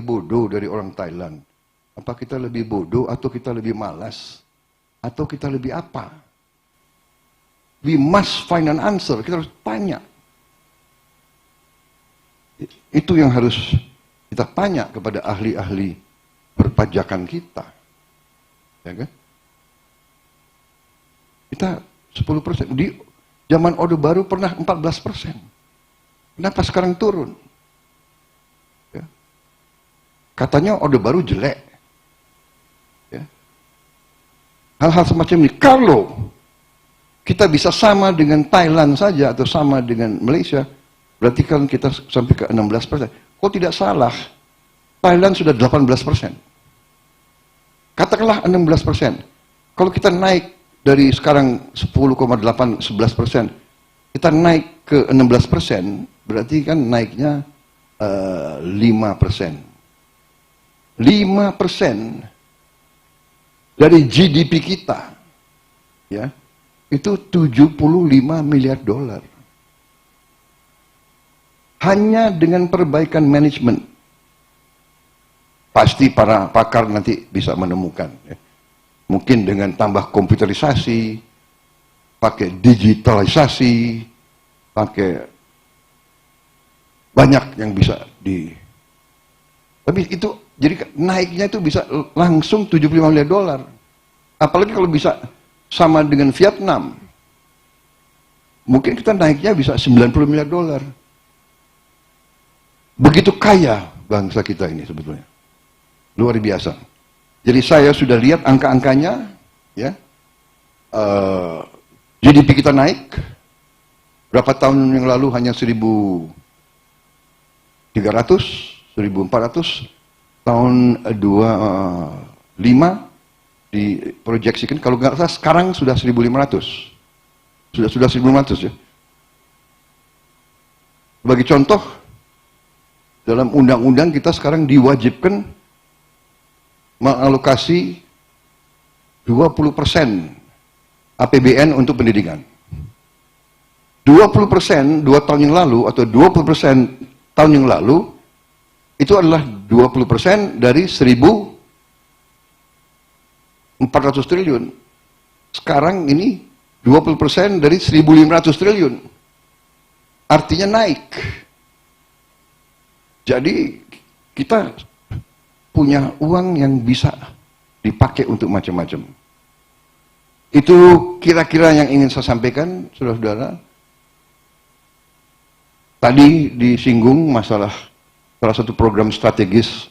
bodoh dari orang Thailand? Apa kita lebih bodoh atau kita lebih malas? Atau kita lebih apa? We must find an answer. Kita harus tanya. Itu yang harus kita tanya kepada ahli-ahli perpajakan kita. Ya kan? Kita 10%. Di zaman Orde Baru pernah 14%. Kenapa sekarang turun? Ya. Katanya Orde Baru jelek. Ya. Hal-hal semacam ini. Kalau kita bisa sama dengan Thailand saja atau sama dengan Malaysia, berarti kan kita sampai ke 16%. Kok tidak salah? Thailand sudah 18%. Katakanlah 16%. Kalau kita naik dari sekarang 10,8, 11%, kita naik ke 16%, berarti kan naiknya 5%. 5% dari GDP kita, ya, itu 75 miliar dolar. Hanya dengan perbaikan manajemen. Pasti para pakar nanti bisa menemukan. Ya. Mungkin dengan tambah komputerisasi, pakai digitalisasi, pakai banyak yang bisa di... Tapi itu, jadi naiknya itu bisa langsung 75 miliar dolar. Apalagi kalau bisa sama dengan Vietnam. Mungkin kita naiknya bisa 90 miliar dolar. Begitu kaya bangsa kita ini sebetulnya. Luar biasa. Jadi saya sudah lihat angka-angkanya, ya. GDP kita naik. Berapa tahun yang lalu hanya 1.300, 1.400. Tahun 25 diproyeksikan, kalau nggak salah sekarang sudah 1.500. Sudah 1.500 ya. Sebagai contoh, dalam undang-undang kita sekarang diwajibkan mengalokasi 20% APBN untuk pendidikan. 20% 2 tahun yang lalu atau 20% tahun yang lalu itu adalah 20% dari 1.400 triliun. Sekarang ini 20% dari 1.500 triliun. Artinya naik. Jadi kita punya uang yang bisa dipakai untuk macam-macam. Itu kira-kira yang ingin saya sampaikan, saudara-saudara. Tadi disinggung masalah salah satu program strategis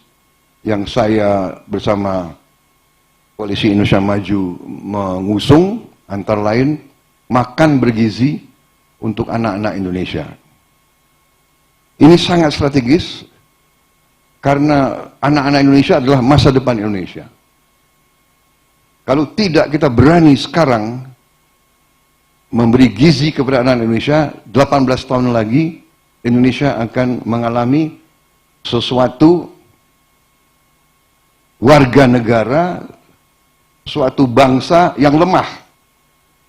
yang saya bersama Koalisi Indonesia Maju mengusung, antara lain makan bergizi untuk anak-anak Indonesia. Ini sangat strategis karena anak-anak Indonesia adalah masa depan Indonesia. Kalau tidak kita berani sekarang memberi gizi kepada anak Indonesia, 18 tahun lagi Indonesia akan mengalami sesuatu warga negara, suatu bangsa yang lemah.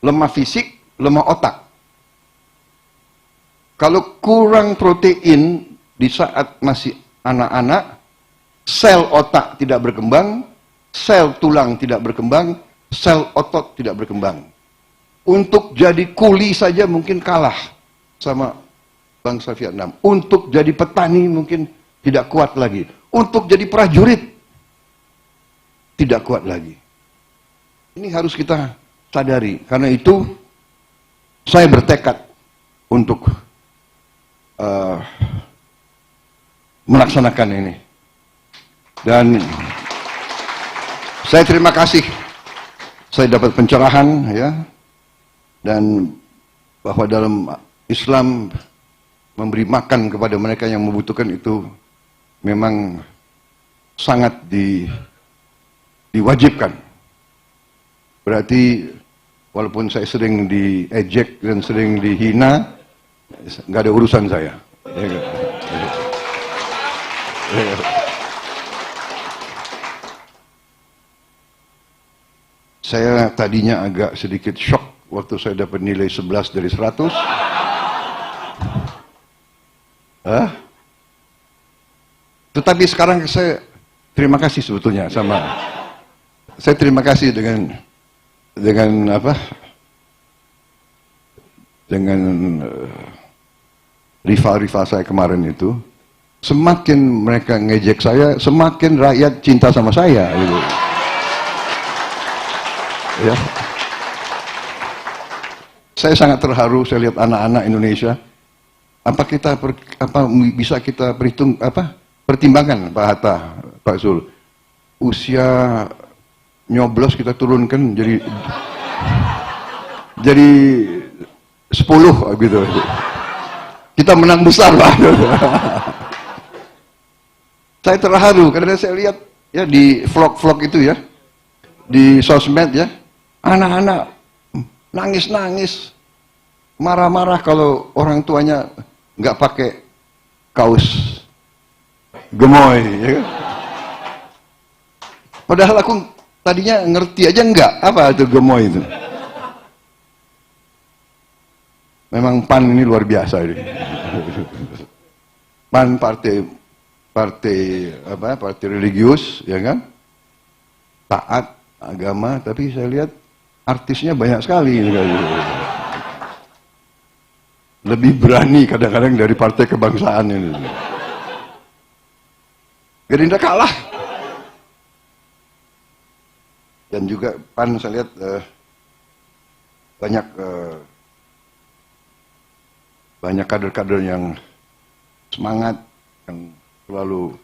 Lemah fisik, lemah otak. Kalau kurang protein di saat masih anak-anak, sel otak tidak berkembang, sel tulang tidak berkembang, sel otot tidak berkembang. Untuk jadi kuli saja mungkin kalah sama bangsa Vietnam. Untuk jadi petani mungkin tidak kuat lagi. Untuk jadi prajurit tidak kuat lagi. Ini harus kita sadari. Karena itu saya bertekad untuk melaksanakan ini. Dan saya terima kasih saya dapat pencerahan, ya, dan bahwa dalam Islam memberi makan kepada mereka yang membutuhkan itu memang sangat diwajibkan. Berarti walaupun saya sering diejek dan sering dihina, nggak ada urusan saya. Saya tadinya agak sedikit shock waktu saya dapat nilai 11 dari 100. Tetapi sekarang saya terima kasih sebetulnya saya terima kasih dengan apa? Dengan rival-rival saya kemarin itu. Semakin mereka ngejek saya, semakin rakyat cinta sama saya. Gitu. Ya. Saya sangat terharu, saya lihat anak-anak Indonesia. Bisa kita pertimbangkan Pak Hatta, Pak Zul. Usia nyoblos kita turunkan jadi 10 gitu. Kita menang besar, Pak. Saya terharu karena saya lihat ya di vlog-vlog itu ya, di sosmed ya, anak-anak nangis-nangis, marah-marah kalau orang tuanya nggak pakai kaos gemoy. Ya kan? Padahal aku tadinya ngerti aja nggak apa itu gemoy itu. Memang PAN ini luar biasa ini. PAN partai religius, ya kan? Taat agama, tapi saya lihat artisnya banyak sekali. Lebih berani kadang-kadang dari partai kebangsaan ini. Gerindra kalah. Dan juga PAN saya lihat banyak kader-kader yang semangat, yang selalu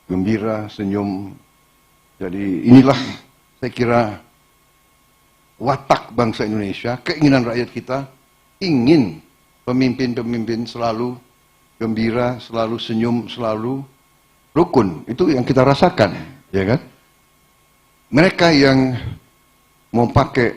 gembira, senyum. Jadi inilah saya kira watak bangsa Indonesia, keinginan rakyat kita ingin pemimpin-pemimpin selalu gembira, selalu senyum, selalu rukun. Itu yang kita rasakan, ya kan? Mereka yang mau pakai